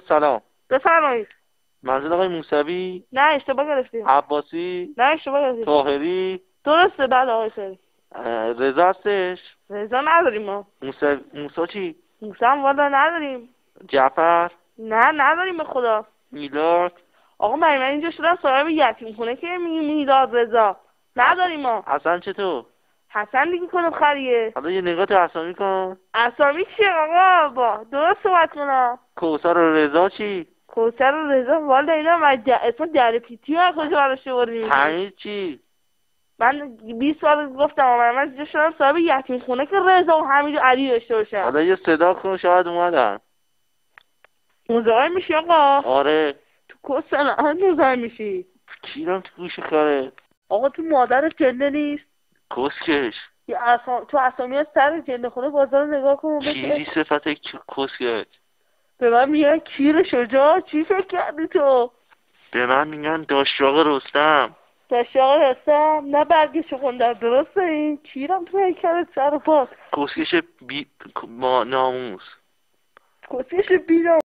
سلام. بفرمایید. منزل آقای موسوی؟ نه اشتباه گرفتیم. عباسی؟ نه اشتباه گرفتیم. طاهری؟ درسته بله آقای سری. رضا هستش؟ رضا نداریم ما. موسا چی؟ موسی هم والا نداریم. جعفر؟ نه نداریم به خدا. میلاد؟ آقا من اینجا شدم صاحب یتیم خونه که میلاد رضا نداریم ما. حسن چطور؟ حسن دیگه کدوم خریه؟ حالا یه نگاه تو اسامی کن. اسامی چیه آقا؟ با درست صحبت کن. کوثر و رضا چی؟ کوثر و رضا والا اینا اسم در پیتی ها کجا براش بردیم؟ حمید چی؟ من 20 سال گفتم من اینجا شدم صاحب یتیم خونه که رضا و حمید و علی داشته باشم. حالا یه صدا کن شاید اومدن. مزاحم میشی آقا؟ آره. تو کسل مزاحم میشی. کیرم تو گوش کاره. آقا تو مادرت جنده نیست؟ کسکش. تو اسامی از سر جنده خونه بازار رو نگاه کن. کیری صفت کسکش. به من میگن کیر شجاع. چی فکر کردی تو؟ به من میگن داشتاق رستم. داشتاق رستم؟ نه برگشو خوندم درسته این کیرم تو هیکلت سر پاس. کسکش ناموس. کسکش بی